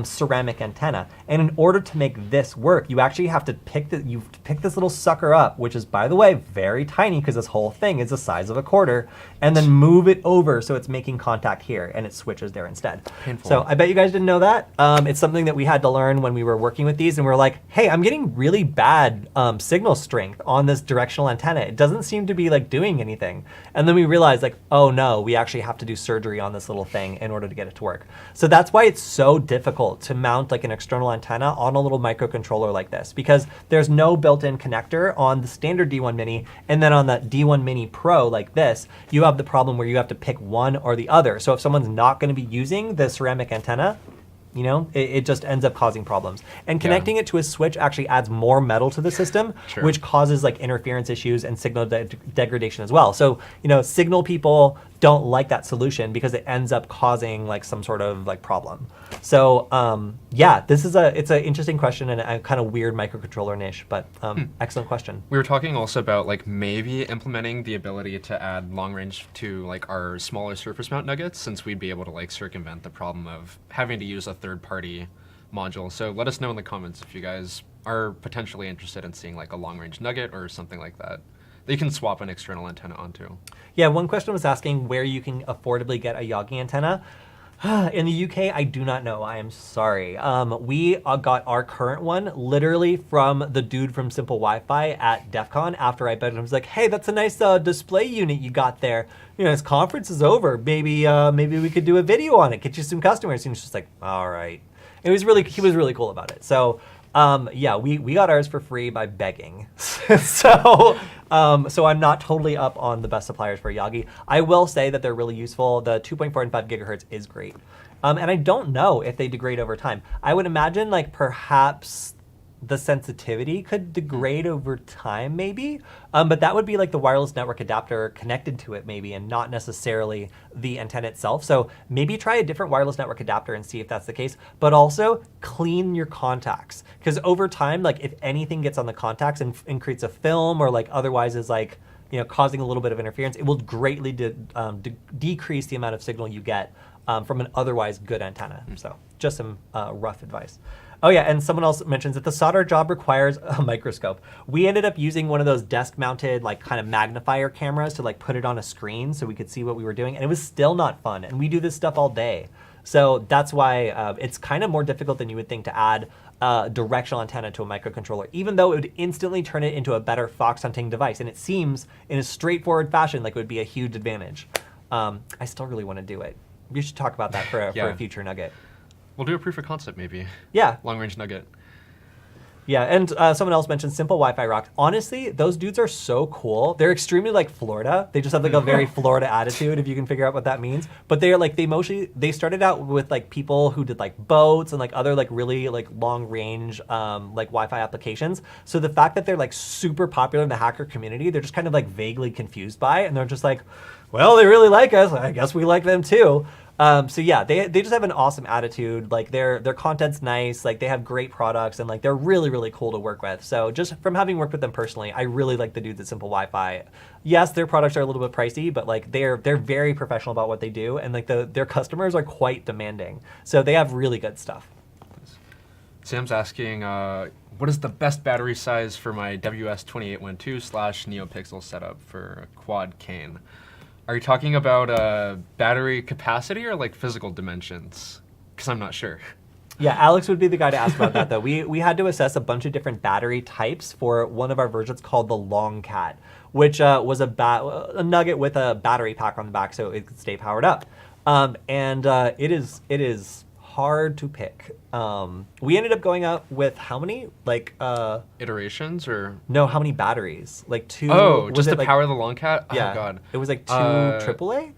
ceramic antenna. And in order to make this work, you actually have to pick this little sucker up, which is, by the way, very tiny because this whole thing is the size of a quarter, and then move it over so it's making contact here and it switches there instead. Painful. So I bet you guys didn't know that. It's something that we had to learn when we were working with these, and we're like, hey, I'm getting really bad signal strength on this directional antenna. It doesn't seem to be like doing anything. And then we realized like, oh no, we actually have to do surgery on this little thing in order to get it to work. So that's why it's so difficult to mount like an external antenna on a little microcontroller like this, because there's no built-in connector on the standard D1 Mini, and then on the D1 Mini Pro like this, you have the problem where you have to pick one or the other. So if someone's not going to be using the ceramic antenna, it just ends up causing problems. And connecting it to a switch actually adds more metal to the system, which causes like interference issues and signal degradation as well. So, signal people don't like that solution because it ends up causing like some sort of like problem. So yeah, it's an interesting question and a kind of weird microcontroller niche, but excellent question. We were talking also about like maybe implementing the ability to add long range to like our smaller surface mount nuggets, since we'd be able to like circumvent the problem of having to use a third party module. So let us know in the comments if you guys are potentially interested in seeing like a long range nugget or something like that you can swap an external antenna onto. Yeah, one question was asking where you can affordably get a Yogi antenna. In the UK, I do not know. I am sorry. We got our current one literally from the dude from Simple Wi-Fi at DEF CON after I bet him. I was like, hey, that's a nice display unit you got there. His conference is over. Maybe we could do a video on it, get you some customers. And he's just like, all right. And he was really cool about it. So Yeah, we got ours for free by begging. So I'm not totally up on the best suppliers for Yogi. I will say that they're really useful. The 2.4 and 5 gigahertz is great. And I don't know if they degrade over time. I would imagine like perhaps the sensitivity could degrade over time maybe, but that would be like the wireless network adapter connected to it maybe, and not necessarily the antenna itself. So maybe try a different wireless network adapter and see if that's the case, but also clean your contacts, because over time, like if anything gets on the contacts and creates a film or like otherwise is like, you know, causing a little bit of interference, it will greatly decrease the amount of signal you get from an otherwise good antenna. So just some rough advice. Oh yeah, and someone else mentions that the solder job requires a microscope. We ended up using one of those desk-mounted like kind of magnifier cameras to like put it on a screen so we could see what we were doing, and it was still not fun. And we do this stuff all day, so that's why it's kind of more difficult than you would think to add a directional antenna to a microcontroller, even though it would instantly turn it into a better fox hunting device. And it seems in a straightforward fashion like it would be a huge advantage. I still really want to do it. We should talk about that for a future Nugget. We'll do a proof of concept maybe. Yeah. Long-range Nugget. Yeah, and someone else mentioned Simple Wi-Fi rocked. Honestly, those dudes are so cool. They're extremely like Florida. They just have like a very Florida attitude, if you can figure out what that means. But they're like, they started out with like people who did like boats and like other like really like long range like Wi-Fi applications. So the fact that they're like super popular in the hacker community, they're just kind of like vaguely confused by it. And they're just like, well, they really like us. I guess we like them too. So yeah, they just have an awesome attitude. Like their content's nice. Like they have great products, and like they're really, really cool to work with. So just from having worked with them personally, I really like the dudes at Simple Wi-Fi. Yes, their products are a little bit pricey, but like they're very professional about what they do, and like their customers are quite demanding. So they have really good stuff. Sam's asking, what is the best battery size for my WS2812 / Neopixel setup for Quadcain? Are you talking about battery capacity or like physical dimensions? Because I'm not sure. Yeah, Alex would be the guy to ask about that though. We had to assess a bunch of different battery types for one of our versions called the Long Cat, which was a Nugget with a battery pack on the back so it could stay powered up. It is hard to pick. We ended up going out with how many? Like iterations or no? How many batteries? Like 2. Oh, just to like, power the Long Cat? Yeah, oh god, it was like 2 AAA.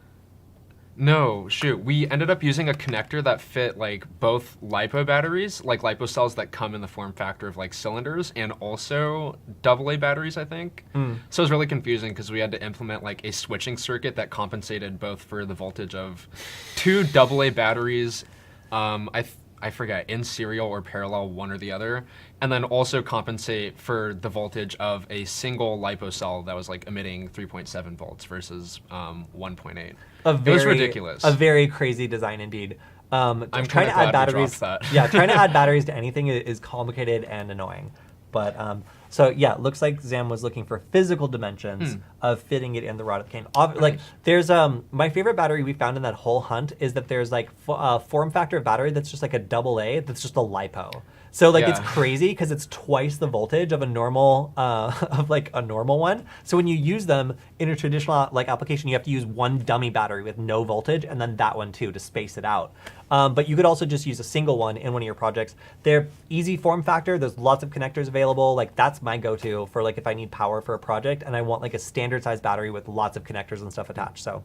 No, shoot. We ended up using a connector that fit like both LiPo batteries, like LiPo cells that come in the form factor of like cylinders, and also AA batteries, I think. So it was really confusing because we had to implement like a switching circuit that compensated both for the voltage of 2 AA batteries, I forget, in serial or parallel, one or the other, and then also compensate for the voltage of a single LiPo cell that was like emitting 3.7 volts versus 1.8. It was ridiculous. A very crazy design indeed. I'm trying to add batteries. That. Trying to add batteries to anything is complicated and annoying. But so yeah, it looks like Zam was looking for physical dimensions of fitting it in the rod of the cane. Like there's my favorite battery we found in that whole hunt is that there's like a form factor of battery that's just like a AA that's just a LiPo. So like it's crazy because it's twice the voltage of a normal of like a normal one. So when you use them in a traditional like application, you have to use one dummy battery with no voltage and then that one too to space it out. But you could also just use a single one in one of your projects. They're easy form factor. There's lots of connectors available. Like that's my go-to for like if I need power for a project and I want like a standard size battery with lots of connectors and stuff attached. So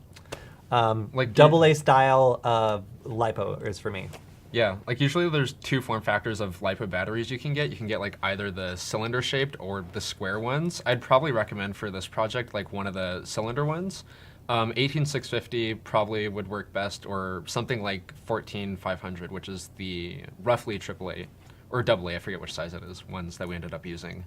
like AA style LiPo is for me. Yeah, like usually there's 2 form factors of LiPo batteries you can get. You can get like either the cylinder shaped or the square ones. I'd probably recommend for this project like one of the cylinder ones. 18650 probably would work best, or something like 14500, which is the roughly AAA or AA, I forget which size it is, ones that we ended up using.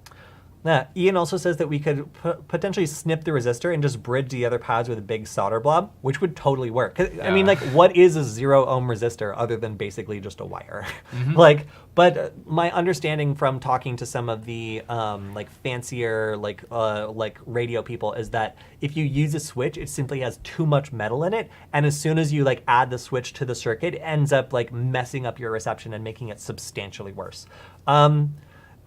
Yeah, Ian also says that we could potentially snip the resistor and just bridge the other pads with a big solder blob, which would totally work. I mean, like, what is a 0 ohm resistor other than basically just a wire? Like, but my understanding from talking to some of the like fancier like radio people is that if you use a switch, it simply has too much metal in it, and as soon as you like add the switch to the circuit, it ends up like messing up your reception and making it substantially worse.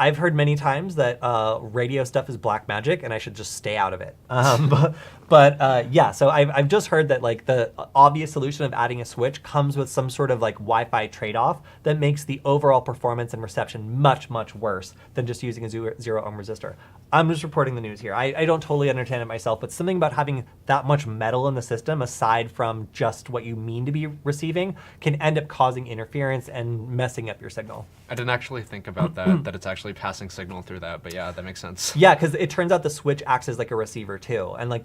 I've heard many times that radio stuff is black magic, and I should just stay out of it. Yeah, so I've just heard that like the obvious solution of adding a switch comes with some sort of like Wi-Fi trade-off that makes the overall performance and reception much, much worse than just using a zero ohm resistor. I'm just reporting the news here. I don't totally understand it myself, but something about having that much metal in the system, aside from just what you mean to be receiving, can end up causing interference and messing up your signal. I didn't actually think about that it's actually passing signal through that, but yeah, that makes sense. Yeah, because it turns out the switch acts as like a receiver too, and like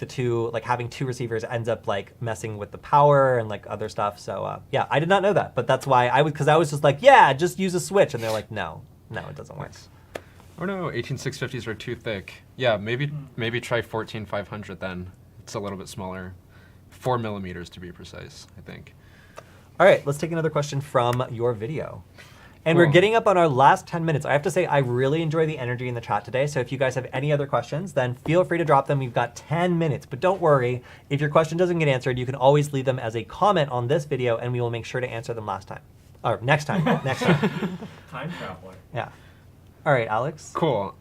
having two receivers ends up like messing with the power and like other stuff. So yeah, I did not know that, but that's why I was just like, yeah, just use a switch, and they're like, no, it doesn't work. Oh no, 18650s are too thick. Yeah, maybe try 14500 then. It's a little bit smaller, 4 millimeters to be precise, I think. All right, let's take another question from your video. And Cool. We're getting up on our last 10 minutes. I have to say, I really enjoy the energy in the chat today. So if you guys have any other questions, then feel free to drop them. We've got 10 minutes, but don't worry. If your question doesn't get answered, you can always leave them as a comment on this video, and we will make sure to answer them next time. Next time. Time traveler. Yeah. All right, Alex. Cool.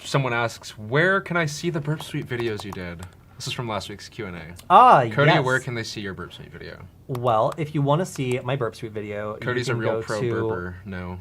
Someone asks, where can I see the Burp Suite videos you did? This is from last week's Q&A. Cody, yes. where can they see your Burp Suite video? Well, if you want to see my Burp Suite video, Cody's you a can real go pro to, burper. No.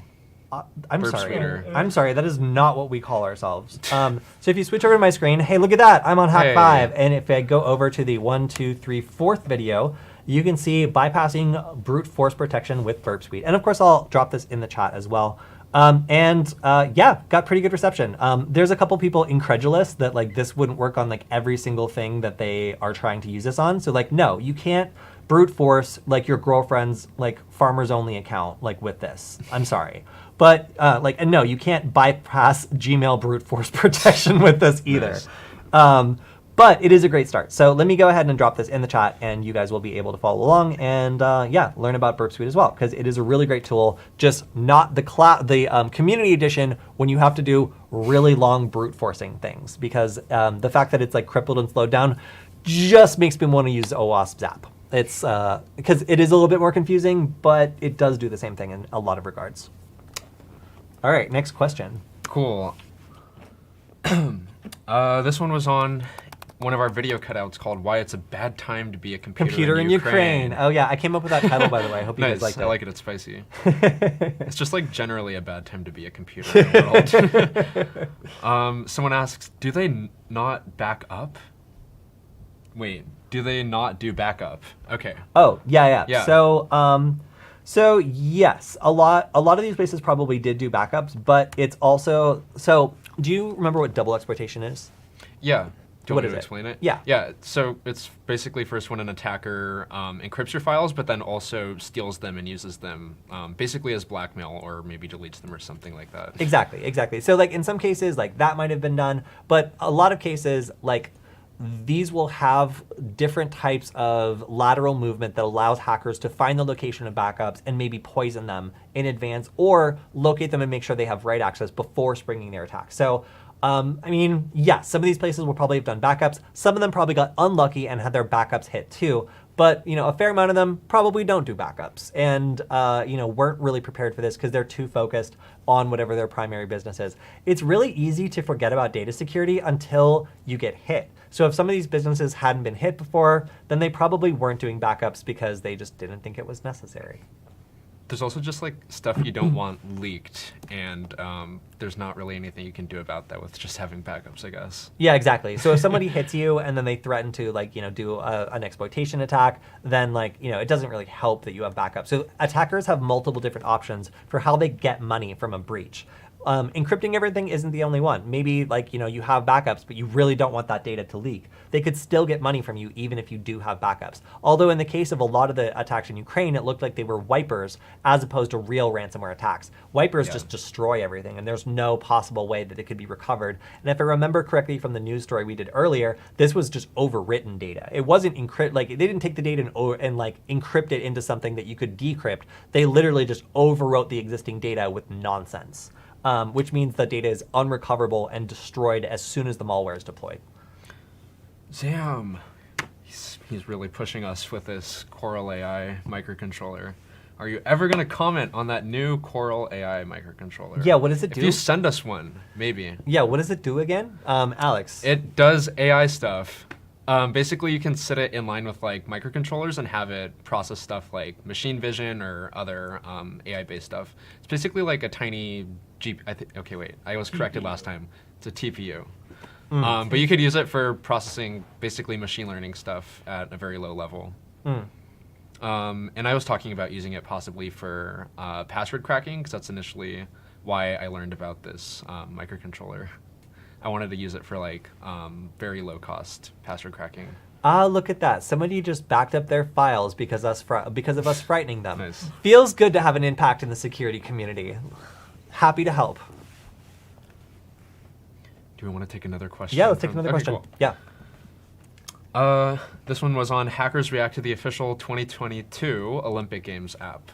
I'm Burp sorry. Sweeter. I'm sorry. That is not what we call ourselves. So if you switch over to my screen, hey, look at that. I'm on Hack 5. And if I go over to the 1, 2, 3, 4th video, you can see bypassing brute force protection with Burp Suite. And of course, I'll drop this in the chat as well. Yeah, got pretty good reception. There's a couple people incredulous that like this wouldn't work on like every single thing that they are trying to use this on. So like, no, you can't brute force like your girlfriend's like farmers only account like with this. I'm sorry. But and no, you can't bypass Gmail brute force protection with this either. Nice. But it is a great start. So let me go ahead and drop this in the chat, and you guys will be able to follow along and yeah, learn about Burp Suite as well, because it is a really great tool. Just not the community edition when you have to do really long brute forcing things, because the fact that it's like crippled and slowed down just makes me want to use OWASP Zap. It's because it is a little bit more confusing, but it does do the same thing in a lot of regards. All right, next question. Cool. This one was on one of our video cutouts called "Why It's a Bad Time to Be a Computer in Ukraine." Oh yeah, I came up with that title, by the way. I hope you guys Nice. liked it. I like it. It's spicy. It's just like generally a bad time to be a computer in the world. Someone asks, do they not back up? Wait, do they not do backup? Okay. Oh yeah. Yeah. So yes, a lot of these places probably did do backups, but it's also so. Do you remember what double exploitation is? Yeah. Do you What want me is to it? explain it? Yeah. Yeah. So it's basically first when an attacker encrypts your files, but then also steals them and uses them basically as blackmail, or maybe deletes them or something like that. Exactly. So like in some cases, like that might have been done, but a lot of cases, like these will have different types of lateral movement that allows hackers to find the location of backups and maybe poison them in advance, or locate them and make sure they have write access before springing their attack. So I mean, yeah, some of these places will probably have done backups. Some of them probably got unlucky and had their backups hit too. But, you know, a fair amount of them probably don't do backups and, you know, weren't really prepared for this because they're too focused on whatever their primary business is. It's really easy to forget about data security until you get hit. So if some of these businesses hadn't been hit before, then they probably weren't doing backups because they just didn't think it was necessary. There's also just like stuff you don't want leaked, and there's not really anything you can do about that with just having backups, I guess. Yeah, exactly. So if somebody hits you and then they threaten to like, you know, do an exploitation attack, then like, you know, it doesn't really help that you have backup. So attackers have multiple different options for how they get money from a breach. Encrypting everything isn't the only one. Maybe like, you know, you have backups, but you really don't want that data to leak. They could still get money from you even if you do have backups. Although in the case of a lot of the attacks in Ukraine, it looked like they were wipers as opposed to real ransomware attacks. Wipers just destroy everything, and there's no possible way that it could be recovered. And if I remember correctly from the news story we did earlier, this was just overwritten data. It wasn't like they didn't take the data and like encrypt it into something that you could decrypt. They literally just overwrote the existing data with nonsense. Which means the data is unrecoverable and destroyed as soon as the malware is deployed. Damn. He's really pushing us with this Coral AI microcontroller. Are you ever going to comment on that new Coral AI microcontroller? Yeah, what does it do? If you send us one, maybe. Yeah, what does it do again? Alex. It does AI stuff. Basically, you can set it in line with like microcontrollers and have it process stuff like machine vision or other AI-based stuff. It's basically like a tiny okay, wait, I was corrected last time. It's a TPU. But you could use it for processing basically machine learning stuff at a very low level. And I was talking about using it possibly for password cracking, because that's initially why I learned about this microcontroller. I wanted to use it for like very low cost password cracking. Ah, look at that. Somebody just backed up their files because of us frightening them. Nice. Feels good to have an impact in the security community. Happy to help. Do we want to take another question? Yeah, let's take another question. Cool. Yeah. This one was on hackers react to the official 2022 Olympic Games app.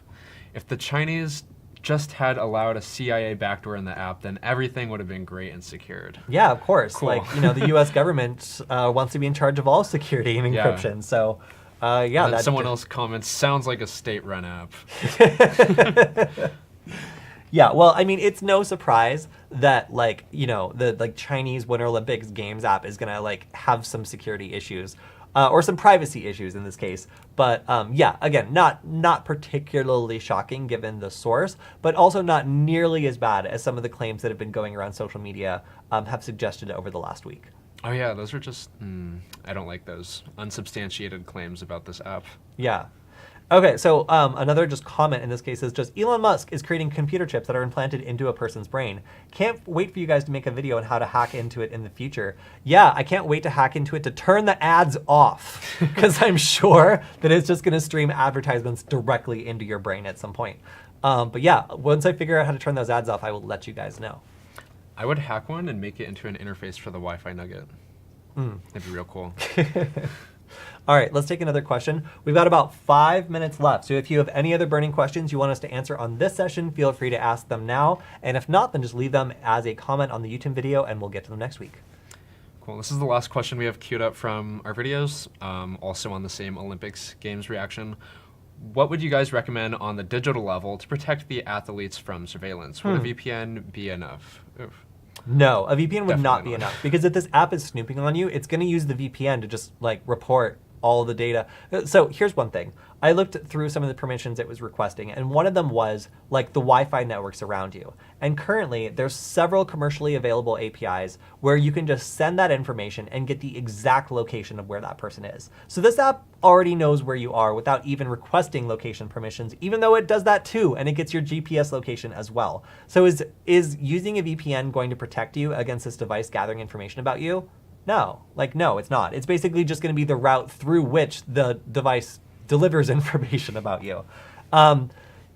If the Chinese just had allowed a CIA backdoor in the app, then everything would have been great and secured. Yeah, of course. Cool. Like, the U.S. government wants to be in charge of all security and encryption. So, yeah. And someone else comments, sounds like a state-run app. Yeah, well, I mean, it's no surprise that the Chinese Winter Olympics Games app is gonna have some security issues, or some privacy issues in this case. But yeah, again, not particularly shocking given the source, but also not nearly as bad as some of the claims that have been going around social media have suggested over the last week. Oh yeah, those are just I don't like those unsubstantiated claims about this app. Yeah. Okay, so another just comment in this case is just Elon Musk is creating computer chips that are implanted into a person's brain. Can't wait for you guys to make a video on how to hack into it in the future. Yeah, I can't wait to hack into it to turn the ads off, because I'm sure that it's just going to stream advertisements directly into your brain at some point. But yeah, once I figure out how to turn those ads off, I will let you guys know. I would hack one and make it into an interface for the Wi-Fi Nugget. That'd be real cool. All right, let's take another question. We've got about 5 minutes left. So if you have any other burning questions you want us to answer on this session, feel free to ask them now. And if not, then just leave them as a comment on the YouTube video and we'll get to them next week. Cool. This is the last question we have queued up from our videos, also on the same Olympics Games reaction. What would you guys recommend on the digital level to protect the athletes from surveillance? Would a VPN be enough? Oof. No, a VPN would not be Definitely not. enough, because if this app is snooping on you, it's going to use the VPN to just report all the data. So here's one thing. I looked through some of the permissions it was requesting, and one of them was the Wi-Fi networks around you. And currently, there's several commercially available APIs where you can just send that information and get the exact location of where that person is. So this app already knows where you are without even requesting location permissions, even though it does that too, and it gets your GPS location as well. So is using a VPN going to protect you against this device gathering information about you? No, no, it's not. It's basically just going to be the route through which the device delivers information about you.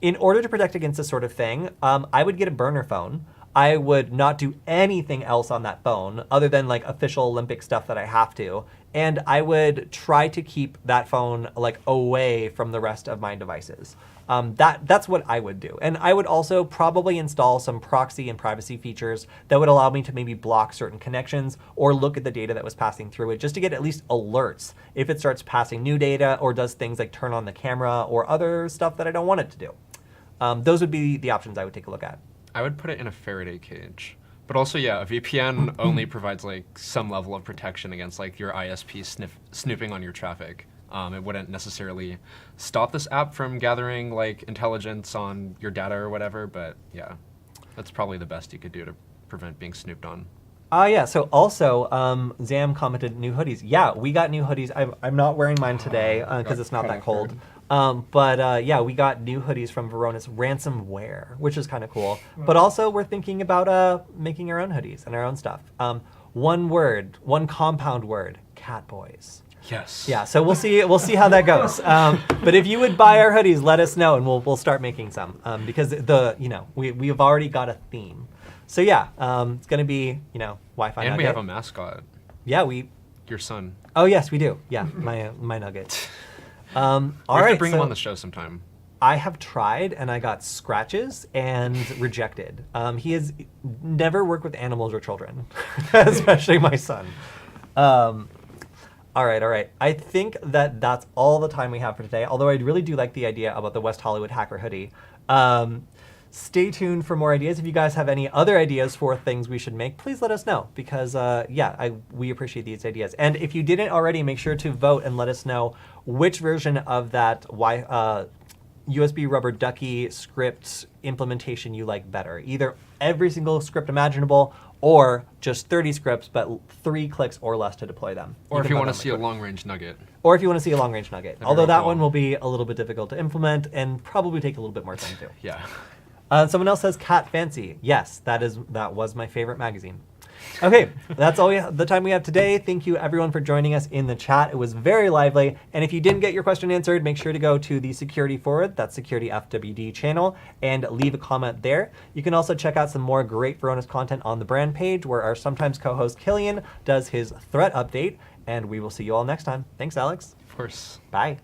In order to protect against this sort of thing, I would get a burner phone. I would not do anything else on that phone other than official Olympic stuff that I have to. And I would try to keep that phone away from the rest of my devices. That's what I would do. And I would also probably install some proxy and privacy features that would allow me to maybe block certain connections or look at the data that was passing through it, just to get at least alerts if it starts passing new data or does things like turn on the camera or other stuff that I don't want it to do. Those would be the options I would take a look at. I would put it in a Faraday cage. But also, yeah, a VPN only provides some level of protection against your ISP snooping on your traffic. It wouldn't necessarily stop this app from gathering intelligence on your data or whatever, but yeah, that's probably the best you could do to prevent being snooped on. Yeah, so also, Zam commented new hoodies. Yeah, we got new hoodies. I'm not wearing mine today because it's not that cold. But yeah, we got new hoodies from Verona's Ransomware, which is kind of cool. But also, we're thinking about making our own hoodies and our own stuff. One compound word, cat boys. Yes. Yeah, so we'll see how that goes. But if you would buy our hoodies, let us know and we'll start making some because we've already got a theme. So yeah, it's gonna be Wi-Fi. And Nugget. we have a mascot. Yeah, your son. Oh yes, we do. Yeah, my Nugget. All right, bring him on the show sometime. I have tried and I got scratches and rejected. He has never worked with animals or children, especially my son. All All right. I think that that's all the time we have for today, although I really do like the idea about the West Hollywood Hacker hoodie. Stay tuned for more ideas. If you guys have any other ideas for things we should make, please let us know, because we appreciate these ideas. And if you didn't already, make sure to vote and let us know which version of that USB rubber ducky script implementation you like better. Either every single script imaginable, or just 30 scripts, but 3 clicks or less to deploy them. Or if you want to see a long-range Nugget. Or if you want to see a long-range Nugget. That'd be Although real that cool. one will be a little bit difficult to implement and probably take a little bit more time too. Yeah. Someone else says Cat Fancy. Yes, that was my favorite magazine. Okay, that's all the time we have today. Thank you everyone for joining us in the chat. It was very lively. And if you didn't get your question answered, make sure to go to the Security Forward, that's SecurityFWD channel, and leave a comment there. You can also check out some more great Varonis content on the brand page, where our sometimes co-host Killian does his threat update. And we will see you all next time. Thanks, Alex. Of course. Bye.